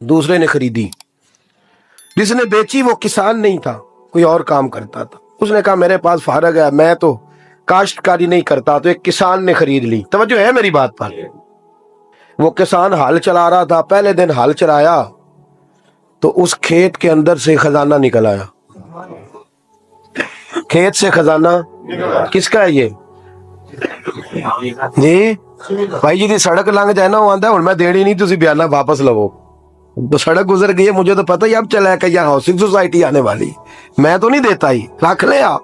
دوسرے نے خریدی۔ جس نے بیچی وہ کسان نہیں تھا، کوئی اور کام کرتا تھا۔ اس نے کہا میرے پاس فارغ ہے، میں تو کاشتکاری نہیں کرتا، تو ایک کسان نے خرید لی۔ توجہ ہے میری بات پر؟ وہ کسان ہل چلا رہا تھا، پہلے دن ہل چلایا تو اس کھیت کے اندر سے خزانہ نکل آیا۔ کھیت سے خزانہ کس کا ہے یہ؟ جی بھائی جی سڑک لنگ جائے نا، وہ آتا ہے ہوں میں دیڑی نہیں، تسی بیانہ واپس لو۔ تو سڑک گزر گئی ہے، مجھے تو پتہ ہی اب چلا ہے کہ یہاں ہاؤسنگ سوسائٹی آنے والی، میں تو نہیں دیتا ہی، رکھ لیں آپ۔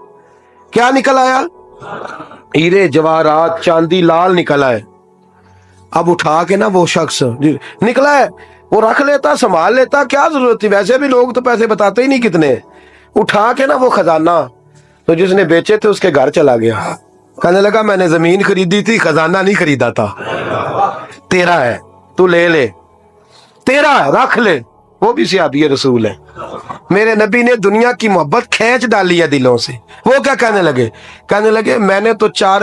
کیا نکل آیا؟ ہیرے جواہرات چاندی لال نکل آئے۔ اب اٹھا کے نا وہ شخص نکلا ہے، وہ رکھ لیتا، سنبھال لیتا، کیا ضرورت تھی؟ ویسے بھی لوگ تو پیسے بتاتے ہی نہیں کتنے۔ اٹھا کے نا وہ خزانہ تو جس نے بیچے تھے اس کے گھر چلا گیا، کہنے لگا میں نے زمین خریدی تھی، خزانہ نہیں خریدا تھا، تیرا ہے، تو لے لے، تیرا ہے، رکھ لے۔ وہ بھی صحابی رسول ہے، میرے نبی نے دنیا کی محبت کھینچ ڈالی ہے دلوں سے۔ وہ کیا کہنے لگے؟ کہنے لگے میں نے تو 4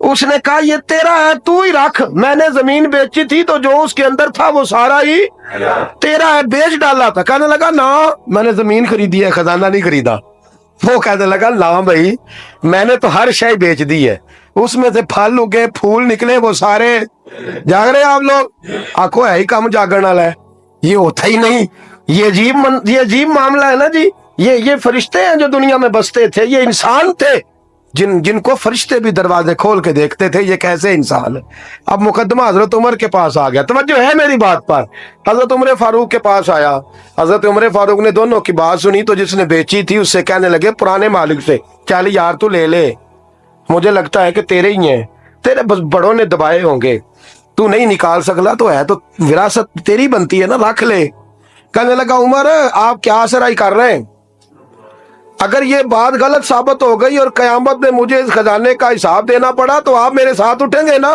اس نے کہا یہ تیرا ہے، تو ہی رکھ، میں نے زمین بیچی تھی تو جو اس کے اندر تھا وہ سارا ہی تیرا ہے، بیچ ڈالا تھا۔ کہنے لگا نا میں نے زمین خریدی ہے، خزانہ نہیں خریدا۔ وہ کہنے لگا لا بھائی میں نے تو ہر شے بیچ دی ہے، اس میں سے پھل اگے، پھول نکلے، وہ سارے۔ جاگ رہے آپ لوگ؟ آنکھوں ہے ہی کم جاگن والا ہے، یہ ہوتا ہی نہیں۔ یہ عجیب معاملہ ہے نا جی۔ یہ فرشتے ہیں جو دنیا میں بستے تھے، یہ انسان تھے جن کو فرشتے بھی دروازے کھول کے دیکھتے تھے، یہ کیسے انسان ہے۔ اب مقدمہ حضرت عمر کے پاس آ گیا، توجہ ہے میری بات پر؟ حضرت عمر فاروق کے پاس آیا، حضرت عمر فاروق نے دونوں کی بات سنی تو جس نے بیچی تھی اس سے کہنے لگے پرانے مالک سے، چل یار تو لے لے، مجھے لگتا ہے کہ تیرے ہی ہیں، تیرے بس بڑوں نے دبائے ہوں گے، تو نہیں نکال سکلا، تو ہے تو وراثت تیری بنتی ہے نا، رکھ لے۔ کہنے لگا عمر آپ کیا سرائی کر رہے ہیں؟ اگر یہ بات غلط ثابت ہو گئی اور قیامت میں مجھے اس خزانے کا حساب دینا پڑا تو آپ میرے ساتھ اٹھیں گے نا،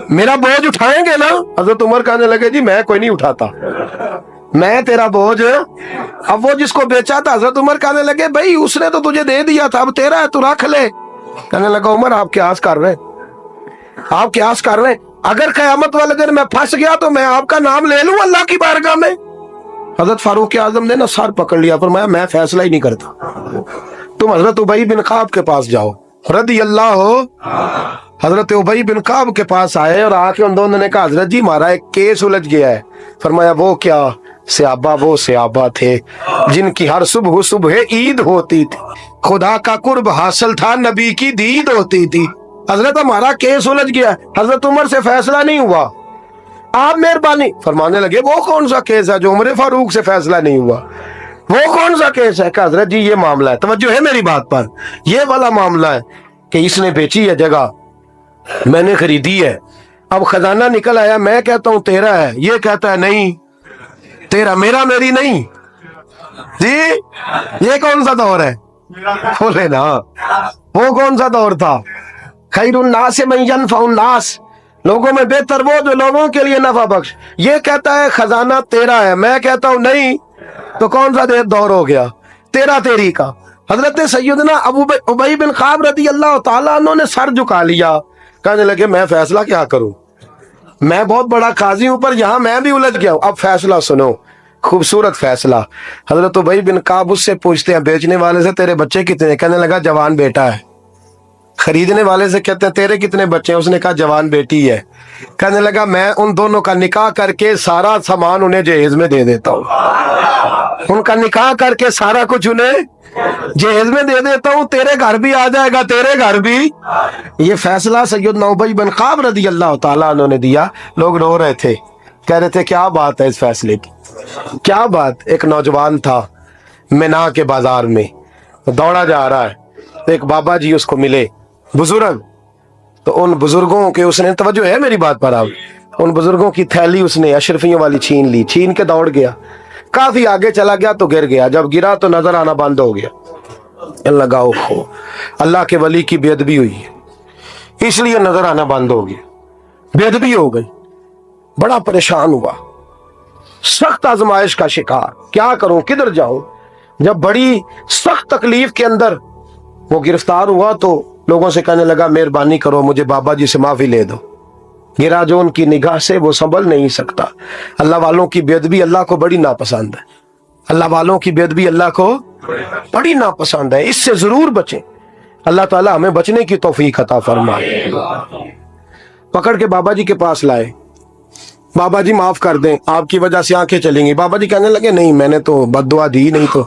میرا بوجھ اٹھائیں گے نا؟ حضرت عمر کہنے لگے جی میں کوئی نہیں اٹھاتا، میں تیرا بوجھ۔ اب وہ جس کو بیچا تھا حضرت عمر کہنے لگے بھائی اس نے تو تجھے دے دیا تھا، اب تیرا ہے تو رکھ لے۔ کہنے لگا عمر آپ قیاس کر رہے ہیں، آپ قیاس کر رہے ہیں، اگر قیامت والے دن میں پھنس گیا تو میں آپ کا نام لے لوں اللہ کی بارگاہ میں؟ حضرت فاروق اعظم نے نا سر پکڑ لیا، فرمایا میں فیصلہ ہی نہیں کرتا، تم حضرت ابی بن کعب کے پاس جاؤ رضی اللہ ہو۔ حضرت ابی بن کعب کے پاس آئے اور آ کے ان دونوں نے کہا حضرت جی ہمارا ایک کیس الجھ گیا ہے۔ فرمایا وہ کیا؟ وہ صحابہ تھے جن کی ہر صبح عید ہوتی تھی، خدا کا قرب حاصل تھا، نبی کی دید ہوتی تھی۔ حضرت ہمارا کیس الجھ گیا، حضرت عمر سے فیصلہ نہیں ہوا، آپ مہربانی۔ فرمانے لگے وہ کون سا کیس ہے جو عمر فاروق سے فیصلہ نہیں ہوا؟ وہ کون سا کیس ہے؟ کہ حضرت جی یہ معاملہ ہے، توجہ ہے میری بات پر، یہ والا معاملہ ہے کہ اس نے بیچی ہے جگہ، میں نے خریدی ہے، اب خزانہ نکل آیا، میں کہتا ہوں تیرا ہے، یہ کہتا ہے نہیں تیرا، میرا میری نہیں۔ جی یہ کون سا دور ہے؟ بولے نا وہ کون سا دور تھا؟ خیر الناس من ینفع الناس، لوگوں میں بہتر وہ جو لوگوں کے لیے نفع بخش۔ یہ کہتا ہے خزانہ تیرا ہے، میں کہتا ہوں نہیں، تو کون سا دور ہو گیا؟ تیرا تیری کا۔ حضرت سیدنا ابی بن کعب رضی اللہ تعالیٰ عنہ نے سر جھکا لیا، کہنے لگے میں فیصلہ کیا کروں، میں بہت بڑا قاضی ہوں پر یہاں میں بھی الجھ گیا ہوں، اب فیصلہ سنو، خوبصورت فیصلہ۔ حضرت ابی بن کعب اس سے پوچھتے ہیں بیچنے والے سے تیرے بچے کتنے ہیں؟ کہنے لگا جوان بیٹا ہے۔ خریدنے والے سے کہتے ہیں تیرے کتنے بچے ہیں؟ اس نے کہا جوان بیٹی ہے۔ کہنے لگا میں ان دونوں کا نکاح کر کے سارا سامان انہیں جہیز میں دے دیتا ہوں، ان کا نکاح کر کے سارا کچھ انہیں جہیز میں دے دیتا ہوں، تیرے گھر بھی آ جائے گا، تیرے گھر بھی۔ یہ فیصلہ سیدنا ابی بن کعب رضی اللہ تعالیٰ عنہ نے دیا۔ لوگ رو رہے تھے، کہہ رہے تھے کیا بات ہے اس فیصلے کی، کیا بات۔ ایک نوجوان تھا مینا کے بازار میں، دوڑا جا رہا ہے، ایک بابا جی اس کو ملے بزرگ، تو ان بزرگوں کے اس نے، توجہ ہے میری بات پر آپ، ان بزرگوں کی تھیلی اس نے اشرفیوں والی چھین لی، چھین کے دوڑ گیا، کافی آگے چلا گیا تو گر گیا، جب گرا تو نظر آنا بند ہو گیا، لگا اوہو اللہ کے ولی کی بے ادبی ہوئی ہے، اس لیے نظر آنا بند ہو گیا، بے ادبی ہو گئی، بڑا پریشان ہوا، سخت آزمائش کا شکار، کیا کروں کدھر جاؤں۔ جب بڑی سخت تکلیف کے اندر وہ گرفتار ہوا تو لوگوں سے کہنے لگا مہربانی کرو مجھے بابا جی سے معافی لے دو، گرا جو ان کی نگاہ سے وہ سنبھل نہیں سکتا۔ اللہ والوں کی بے ادبی اللہ کو بڑی ناپسند ہے، اللہ والوں کی بے ادبی اللہ کو بڑی ناپسند ہے، اس سے ضرور بچیں۔ اللہ تعالیٰ ہمیں بچنے کی توفیق عطا فرمائے۔ پکڑ کے بابا جی کے پاس لائے، بابا جی معاف کر دیں، آپ کی وجہ سے آنکھیں چلیں گی۔ بابا جی کہنے لگے نہیں، میں نے تو بد دعا دی نہیں تو۔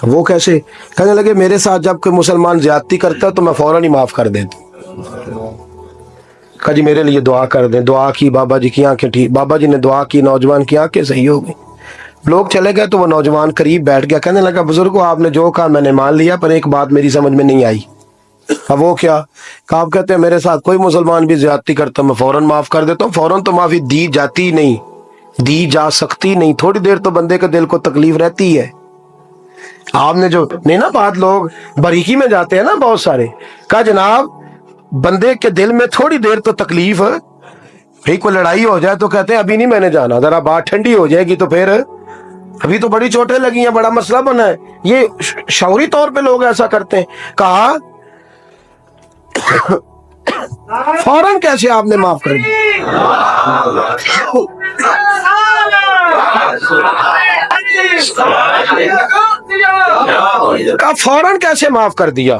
وہ کیسے؟ کہنے لگے میرے ساتھ جب کوئی مسلمان زیادتی کرتا ہے تو میں فوراً ہی معاف کر دیتا ہوں۔ کہا جی میرے لیے دعا کر دیں۔ دعا کی، بابا جی کی آنکھیں ٹھیک، بابا جی نے دعا کی، نوجوان کی آنکھیں صحیح ہو گئی۔ لوگ چلے گئے تو وہ نوجوان قریب بیٹھ گیا، کہنے لگا بزرگو آپ نے جو کہا میں نے مان لیا، پر ایک بات میری سمجھ میں نہیں آئی۔ اب وہ کیا؟ کہ آپ کہتے ہیں میرے ساتھ کوئی مسلمان بھی زیادتی کرتا میں فوراً معاف کر دیتا ہوں۔ فوراً تو معافی دی جاتی نہیں، دی جا سکتی نہیں، تھوڑی دیر تو بندے کے دل کو تکلیف رہتی ہے۔ آپ نے جو نہیں نا بات، لوگ باریکی میں جاتے ہیں نا بہت سارے، کہا جناب بندے کے دل میں تھوڑی دیر تو تکلیف ہے، بھئی کوئی لڑائی ہو جائے تو کہتے ہیں ابھی نہیں میں نے جانا، ذرا بات ٹھنڈی ہو جائے گی تو پھر، ابھی تو بڑی چوٹیں لگی ہیں، بڑا مسئلہ بنا ہے۔ یہ شعوری طور پہ لوگ ایسا کرتے ہیں۔ کہا فوراً کیسے آپ نے معاف کر دیا؟ کہا فوراً کیسے معاف کر دیا؟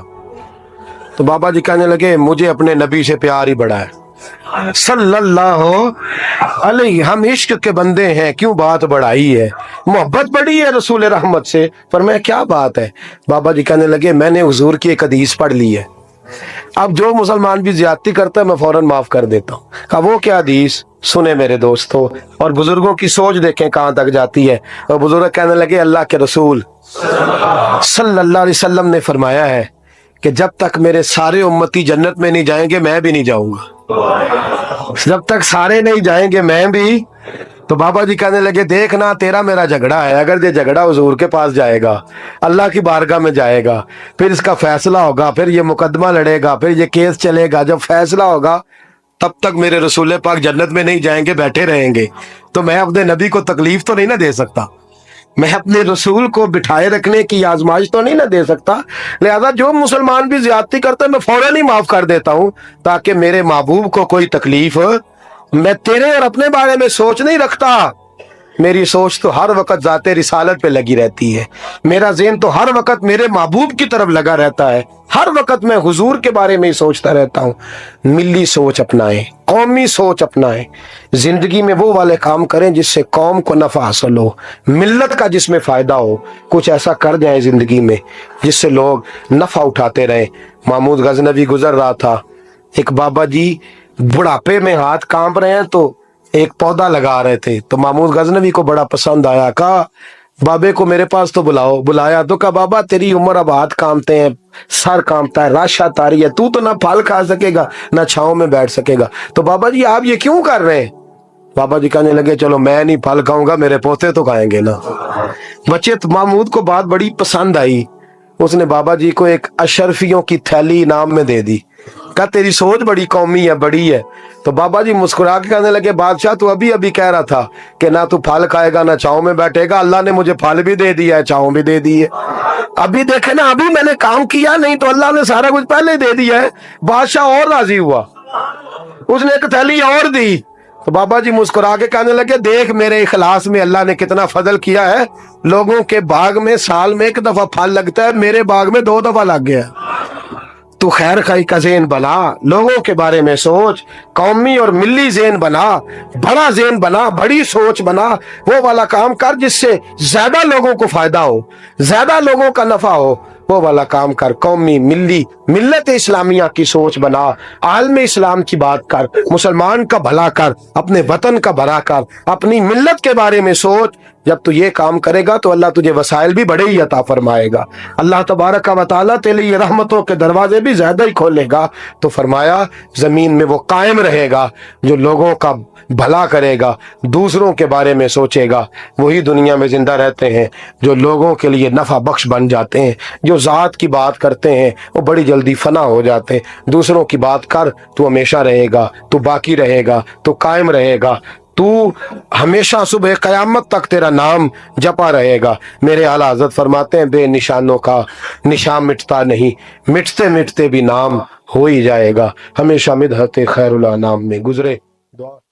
تو بابا جی کہنے لگے مجھے اپنے نبی سے پیار ہی بڑا ہے صلی اللہ علیہ، ہم عشق کے بندے ہیں، کیوں بات بڑھائی ہے، محبت بڑی ہے رسول رحمت سے۔ فرمایا کیا بات ہے؟ بابا جی کہنے لگے میں نے حضور کی ایک حدیث پڑھ لی ہے، اب جو مسلمان بھی زیادتی کرتا ہے میں فوراً معاف کر دیتا ہوں۔ کہا وہ کیا حدیث؟ سنے میرے دوستو، اور بزرگوں کی سوچ دیکھیں کہاں تک جاتی ہے۔ اور بزرگ کہنے لگے اللہ کے رسول صلی اللہ علیہ وسلم نے فرمایا ہے کہ جب تک میرے سارے امتی جنت میں نہیں جائیں گے میں بھی نہیں جاؤں گا، جب تک سارے نہیں جائیں گے میں بھی۔ تو بابا جی کہنے لگے دیکھنا تیرا میرا جھگڑا ہے، اگر یہ جھگڑا حضور کے پاس جائے گا، اللہ کی بارگاہ میں جائے گا، پھر اس کا فیصلہ ہوگا، پھر یہ مقدمہ لڑے گا، پھر یہ کیس چلے گا، جب فیصلہ ہوگا تب تک میرے رسول پاک جنت میں نہیں جائیں گے، بیٹھے رہیں گے، تو میں اپنے نبی کو تکلیف تو نہیں نہ دے سکتا، میں اپنے رسول کو بٹھائے رکھنے کی آزمائش تو نہیں نہ دے سکتا۔ لہذا جو مسلمان بھی زیادتی کرتا ہے میں فوراً ہی معاف کر دیتا ہوں، تاکہ میرے محبوب کو کوئی تکلیف، میں تیرے اور اپنے بارے میں سوچ نہیں رکھتا، میری سوچ تو ہر وقت ذات رسالت پہ لگی رہتی ہے، میرا ذہن تو ہر وقت میرے محبوب کی طرف لگا رہتا ہے، ہر وقت میں حضور کے بارے میں ہی سوچتا رہتا ہوں۔ ملی سوچ اپنائیں، قومی سوچ اپنائیں، زندگی میں وہ والے کام کریں جس سے قوم کو نفع حاصل ہو، ملت کا جس میں فائدہ ہو، کچھ ایسا کر جائیں زندگی میں جس سے لوگ نفع اٹھاتے رہیں۔ محمود غزنوی گزر رہا تھا، ایک بابا جی بڑھاپے میں ہاتھ کانپ رہے ہیں تو ایک پودا لگا رہے تھے، تو محمود غزنوی کو بڑا پسند آیا، کہا بابے کو میرے پاس تو بلاؤ۔ بلایا تو کہا بابا تیری عمر اب ہاتھ کامتے ہیں، سر کامتا ہے، راشا تاری ہے، تو نہ پھل کھا سکے گا نہ چھاؤں میں بیٹھ سکے گا، تو بابا جی آپ یہ کیوں کر رہے ہیں؟ بابا جی کہنے لگے چلو میں نہیں پھل کھاؤں گا، میرے پوتے تو کھائیں گے نا۔ بچے محمود کو بات بڑی پسند آئی، اس نے بابا جی کو ایک اشرفیوں کی تھیلی انعام میں دے دی، کہا تیری سوچ بڑی قومی ہے، بڑی ہے۔ تو بابا جی مسکرا کے کہنے لگے بادشاہ تو ابھی کہہ رہا تھا کہ نہ تو پھل کھائے گا نہ چھاؤں میں بیٹھے گا، اللہ نے مجھے پھل بھی دے دیا ہے، چھاؤں بھی دے دی ہے، ابھی دیکھے نا ابھی میں نے کام کیا نہیں تو اللہ نے سارا کچھ پہلے دے دیا ہے۔ بادشاہ اور راضی ہوا، اس نے ایک تھیلی اور دی، تو بابا جی مسکرا کے کہنے لگے دیکھ میرے اخلاص میں اللہ نے کتنا فضل کیا ہے، لوگوں کے باغ میں سال میں ایک دفعہ پھل لگتا ہے، میرے باغ میں 2 دفعہ لگ گیا۔ تو خیر خائی کا ذہن بنا، لوگوں کے بارے میں سوچ، قومی اور ملی ذہن بنا، بڑا ذہن بنا، بڑی سوچ بنا، وہ والا کام کر جس سے زیادہ لوگوں کو فائدہ ہو، زیادہ لوگوں کا نفع ہو، وہ والا کام کر، قومی ملی ملت اسلامیہ کی سوچ بنا، عالم اسلام کی بات کر، مسلمان کا بھلا کر، اپنے وطن کا بھلا کر، اپنی ملت کے بارے میں سوچ۔ جب تو یہ کام کرے گا تو اللہ تجھے وسائل بھی بڑے ہی عطا فرمائے گا، اللہ تبارک و تعالیٰ تیرے لیے رحمتوں کے دروازے بھی زیادہ ہی کھولے گا۔ تو فرمایا زمین میں وہ قائم رہے گا جو لوگوں کا بھلا کرے گا، دوسروں کے بارے میں سوچے گا، وہی دنیا میں زندہ رہتے ہیں جو لوگوں کے لیے نفع بخش بن جاتے ہیں، جو ذات کی بات کرتے ہیں وہ بڑی جلدی فنا ہو جاتے ہیں۔ دوسروں کی بات کر تو ہمیشہ رہے گا، تو باقی رہے گا، تو قائم رہے گا، تو ہمیشہ صبح قیامت تک تیرا نام جپا رہے گا۔ میرے اعلیٰ حضرت فرماتے ہیں بے نشانوں کا نشان مٹتا نہیں، مٹتے مٹتے بھی نام ہو ہی جائے گا۔ ہمیشہ مدحت خیر الانام میں گزرے دعا